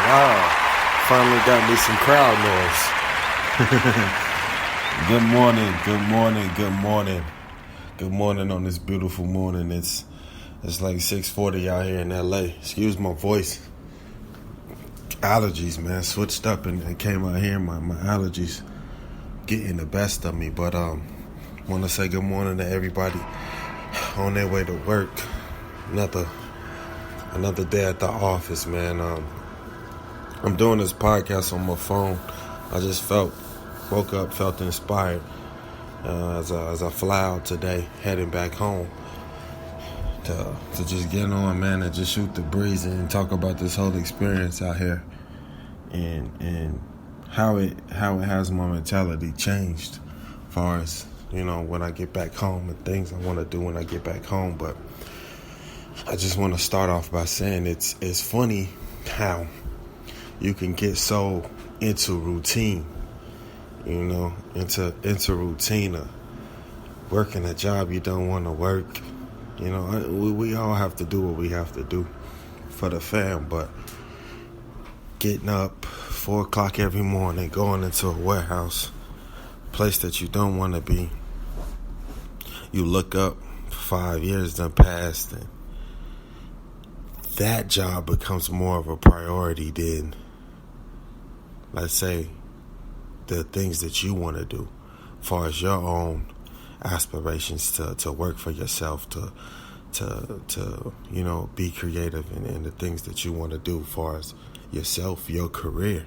Wow. Finally got me some crowd noise. Good morning, good morning, good morning. Good morning on this beautiful morning. It's like 6:40 out here in LA. Excuse my voice. Allergies, man. Switched up and came out here. My allergies getting the best of me. But want to say good morning to everybody on their way to work. Another day at the office, man. I'm doing this podcast on my phone. I just woke up, felt inspired as I fly out today, heading back home to just get on, man, and just shoot the breeze and talk about this whole experience out here and how it has my mentality changed as far as, when I get back home and things I want to do when I get back home. But I just want to start off by saying it's funny how you can get so into routine, into routine of working a job you don't want to work. We all have to do what we have to do for the fam, but getting up 4 o'clock every morning, going into a warehouse, place that you don't want to be. You look up, 5 years done passed, and that job becomes more of a priority than, let's say, the things that you want to do as far as your own aspirations to work for yourself, to be creative in the things that you want to do as far as yourself, your career.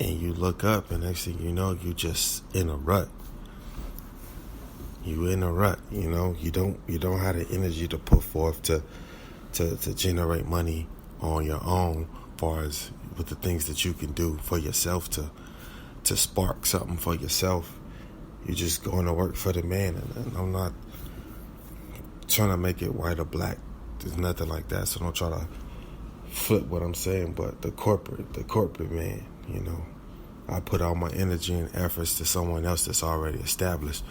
And you look up and next thing you know, you just in a rut. You in a rut, you don't have the energy to put forth to generate money on your own as far as with the things that you can do for yourself to spark something for yourself. You're just going to work for the man, and I'm not trying to make it white or black. There's nothing like that, so don't try to flip what I'm saying. But the corporate man, I put all my energy and efforts to someone else that's already established.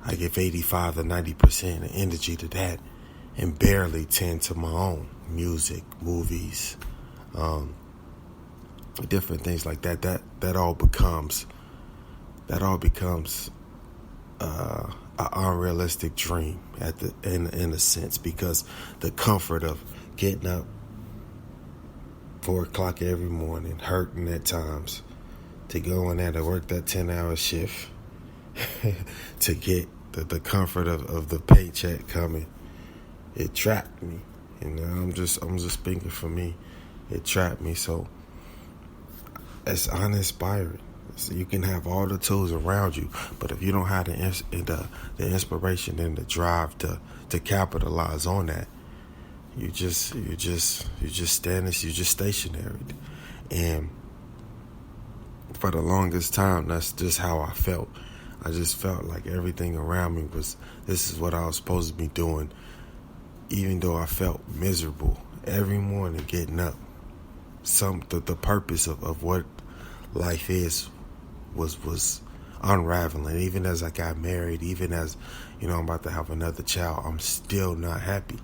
I give 85 to 90% of energy to that and barely 10 to my own music, movies, different things like that. That all becomes an unrealistic dream in a sense, because the comfort of getting up 4 o'clock every morning, hurting at times, to go in there to work that 10-hour shift, to get the comfort of the paycheck coming, it trapped me. I'm just speaking for me. It trapped me. So it's uninspiring. So you can have all the tools around you, but if you don't have the inspiration and the drive to capitalize on that, you just stationary. And for the longest time, that's just how I felt. I just felt like everything around me this is what I was supposed to be doing, even though I felt miserable every morning getting up. The purpose of what life is was unraveling. Even as I got married, even as I'm about to have another child, I'm still not happy.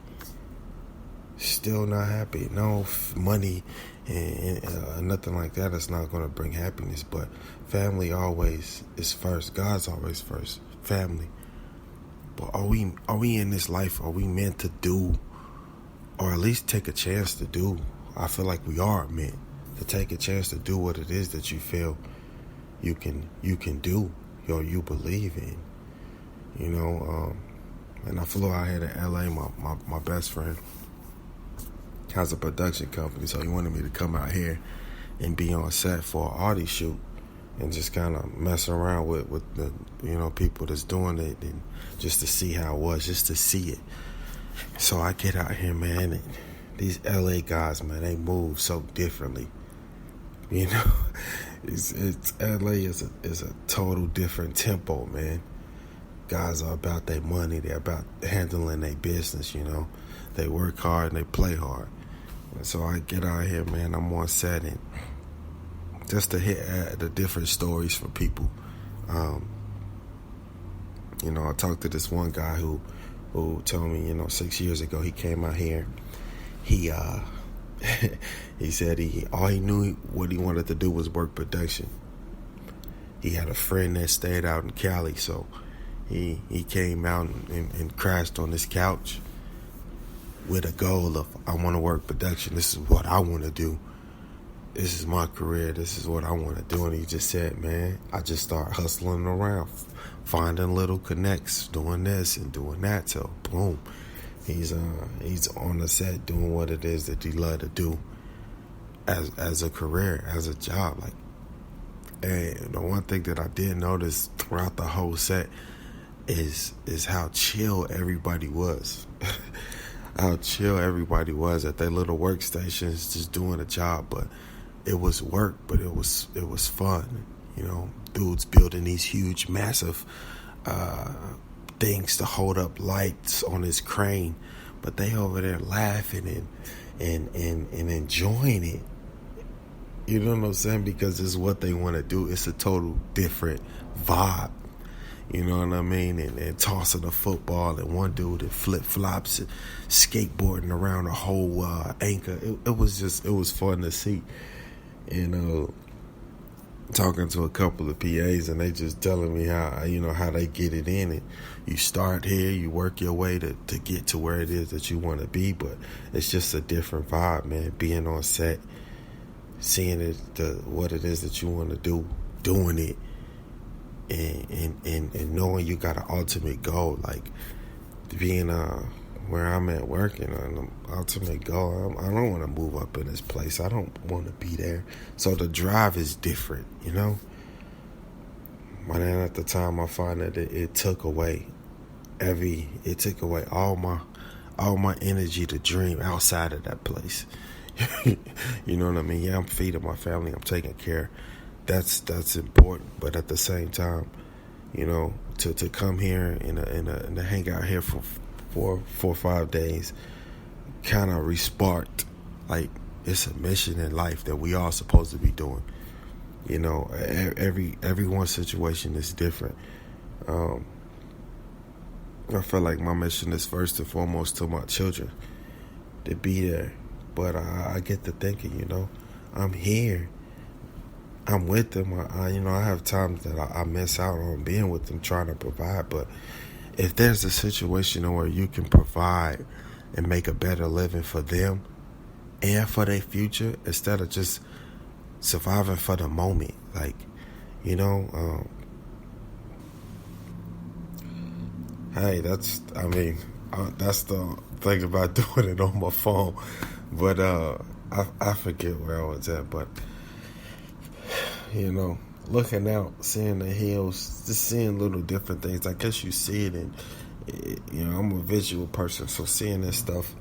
Still not happy. No money and nothing like that is not going to bring happiness. But family always is first. God's always first. Family. But are we in this life? Are we meant to do, or at least take a chance to do? I feel like we are meant to take a chance to do what it is that you feel you can do, or you believe in. And I flew out here to LA. My best friend has a production company, so he wanted me to come out here and be on set for an Audi shoot and just kind of mess around with the people that's doing it, and just to see how it was, just to see it. So I get out here, man, and these LA guys, man, they move so differently. It's LA is a total different tempo, man. Guys are about their money. They're about handling their business. They work hard and they play hard. And so I get out here, man. I'm on set, and just to hit the different stories for people. I talked to this one guy who told me, 6 years ago he came out here. He He said all he knew what he wanted to do was work production. He had a friend that stayed out in Cali, so he came out and crashed on his couch with a goal of, I want to work production. This is what I want to do. This is my career. This is what I want to do. And he just said, man, I just start hustling around, finding little connects, doing this and doing that. So boom, he's on the set doing what it is that he love to do as a career, as a job. Like, and the one thing that I did notice throughout the whole set is how chill everybody was. How chill everybody was at their little workstations, just doing a job. But it was work, but it was fun. You know, dudes building these huge, massive things to hold up lights on his crane, but they over there laughing and enjoying it. You know what I'm saying? Because it's what they want to do. It's a total different vibe. You know what I mean? And tossing a football, and one dude in flip-flops and skateboarding around a whole anchor. It was fun to see. You know, talking to a couple of PAs, and they just telling me how they get it in. And you start here, you work your way to get to where it is that you want to be. But it's just a different vibe, man. Being on set, seeing it, what it is that you want to do, doing it. And knowing you got an ultimate goal, like being where I'm at working on the ultimate goal. I don't want to move up in this place. I don't want to be there. So the drive is different, you know. But then at the time, I find that it took away all my energy to dream outside of that place. You know what I mean? Yeah, I'm feeding my family. I'm taking care. That's important, but at the same time, you know, to come here and to hang out here for 4 or 5 days, kind of re-sparked, like, it's a mission in life that we all supposed to be doing. You know, everyone's situation is different. I feel like my mission is first and foremost to my children, to be there. But I get to thinking, you know, I'm here. I'm with them. I have times that I miss out on being with them, trying to provide. But if there's a situation where you can provide and make a better living for them and for their future, instead of just surviving for the moment, like, you know, hey, that's the thing about doing it on my phone. But I forget where I was at, but. You know, looking out, seeing the hills, just seeing little different things. I guess you see it, and you know, I'm a visual person, so seeing this stuff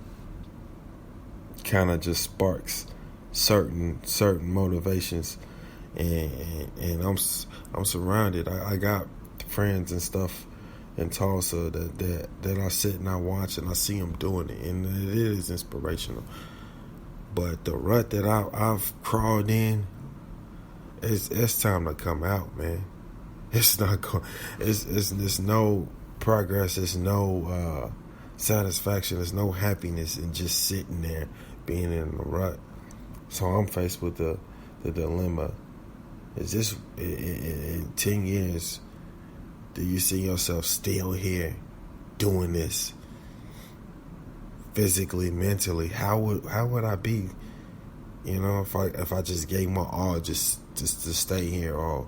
kind of just sparks certain motivations, and I'm surrounded. I got friends and stuff in Tulsa that I sit and I watch and I see them doing it, and it is inspirational. But the rut that I've crawled in. It's time to come out, man. It's not going. It's no progress. It's no satisfaction. There's no happiness in just sitting there, being in the rut. So I'm faced with the dilemma. Is this in 10 years? Do you see yourself still here, doing this? Physically, mentally, how would I be? You know, if I just gave my all just to stay here, or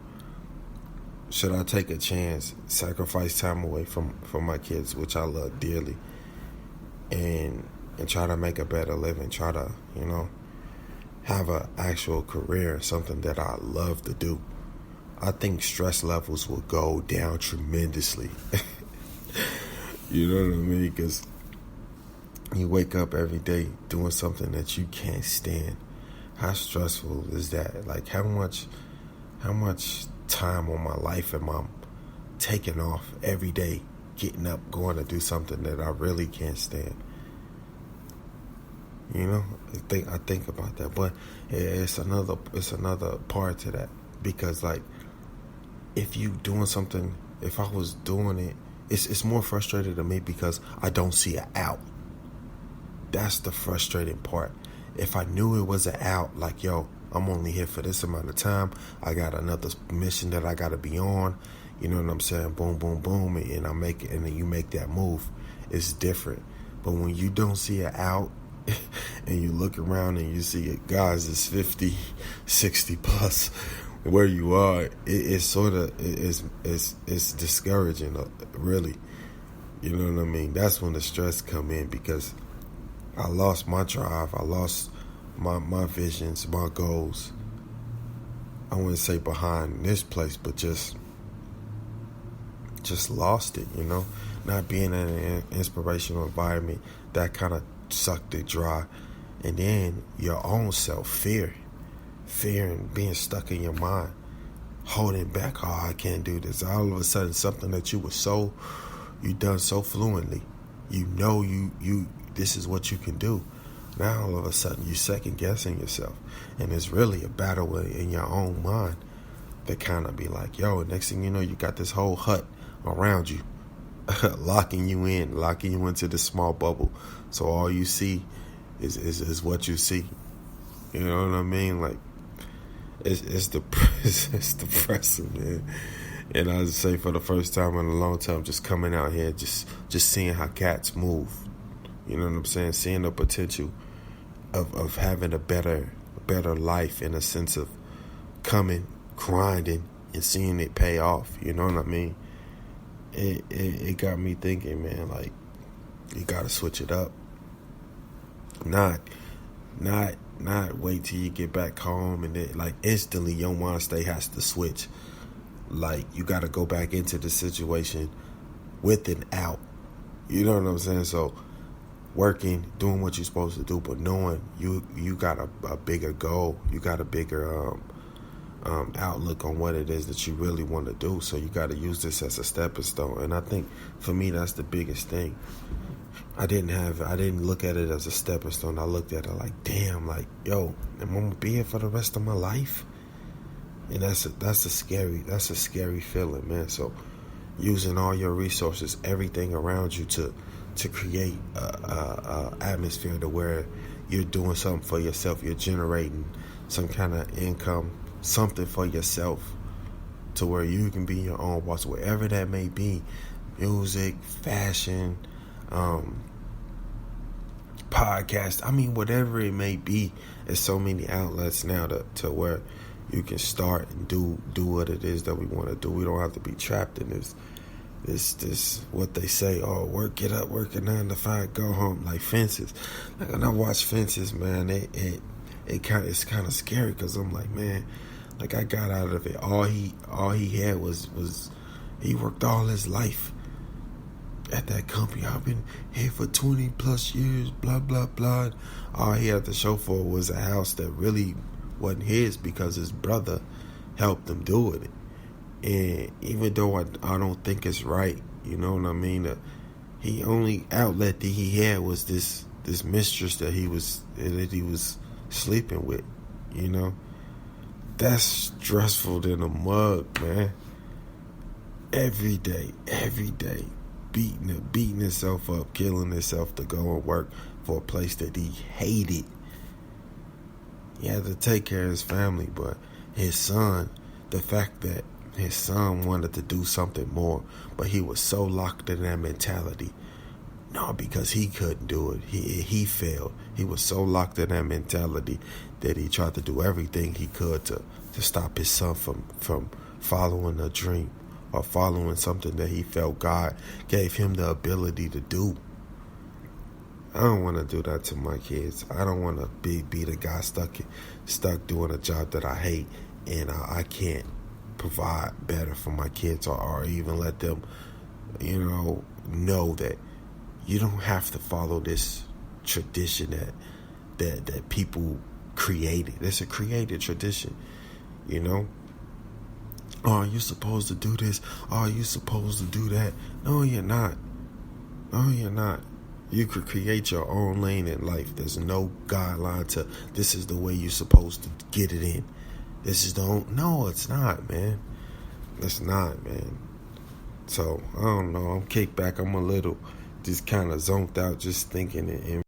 should I take a chance, sacrifice time away from my kids, which I love dearly, and try to make a better living, try to, you know, have an actual career, something that I love to do. I think stress levels will go down tremendously. You know what I mean? Because you wake up every day doing something that you can't stand. How stressful is that? Like, how much time on my life am I taking off every day, getting up, going to do something that I really can't stand? You know, I think about that, but it's another part to that, because like, if you doing something, if I was doing it, it's more frustrating to me because I don't see an out. That's the frustrating part. if I knew it was an out, like, yo, I'm only here for this amount of time, I got another mission that I got to be on, you know what I'm saying? Boom, boom, boom, and I make it, and then you make that move. It's different. But when you don't see it out, and you look around and you see it, guys, it's 50, 60 plus where you are. It's sort of it's discouraging, really. You know what I mean? That's when the stress come in, because I lost my drive. I lost my visions, my goals. I wouldn't say behind this place, but just lost it, you know? Not being in an inspirational environment, that kind of sucked it dry. And then your own self, fear and being stuck in your mind, holding back, oh, I can't do this. All of a sudden, something that you done so fluently, you know you this is what you can do. Now all of a sudden you second guessing yourself, and it's really a battle in your own mind that kind of be like, yo, next thing you know, you got this whole hut around you, locking you into this small bubble. So all you see is what you see. You know what I mean? Like, it's depressing, man. And I would say, for the first time in a long time, just coming out here, just seeing how cats move. You know what I'm saying? Seeing the potential of having a better life, in a sense of coming, grinding, and seeing it pay off. You know what I mean? It got me thinking, man, like, you gotta switch it up. Not wait till you get back home and then, like, instantly your mind state has to switch. Like, you got to go back into the situation with an out. You know what I'm saying? So, working, doing what you're supposed to do, but knowing you got a bigger goal. You got a bigger outlook on what it is that you really want to do. So, you got to use this as a stepping stone. And I think, for me, that's the biggest thing. I didn't look at it as a stepping stone. I looked at it like, damn, like, yo, am I going to be here for the rest of my life? And that's a scary feeling, man. So, using all your resources, everything around you to create a atmosphere to where you're doing something for yourself. You're generating some kind of income, something for yourself, to where you can be your own boss, wherever that may be. Music, fashion, podcast. I mean, whatever it may be. There's so many outlets now to where you can start and do what it is that we want to do. We don't have to be trapped in this what they say, oh, work it up, work a 9 to 5, go home, like Fences. Like, when I watch Fences, man, it's kind of scary, because I'm like, man, like, I got out of it. All he had was he worked all his life at that company. I've been here for 20 plus years, blah blah blah. All he had to show for was a house that really wasn't his, because his brother helped him do it. And even though I don't think it's right, you know what I mean, he only outlet that he had was this mistress that he was sleeping with. You know, that's stressful than a mug, man. Every day, beating himself up, killing himself to go and work for a place that he hated. He had to take care of his family, but his son, the fact that his son wanted to do something more, but he was so locked in that mentality. No, because he couldn't do it. He failed. He was so locked in that mentality that he tried to do everything he could to stop his son from following a dream, or following something that he felt God gave him the ability to do. I don't want to do that to my kids. I don't want to be the guy stuck doing a job that I hate, and I can't provide better for my kids, or even let them, know that you don't have to follow this tradition that people created. It's a created tradition, you know. Oh, you're supposed to do this. Oh, you're supposed to do that. No, you're not. No, you're not. You could create your own lane in life. There's no guideline to this is the way you're supposed to get it in. No, it's not, man. It's not, man. So, I don't know. I'm kicked back. I'm a little just kind of zoned out, just thinking and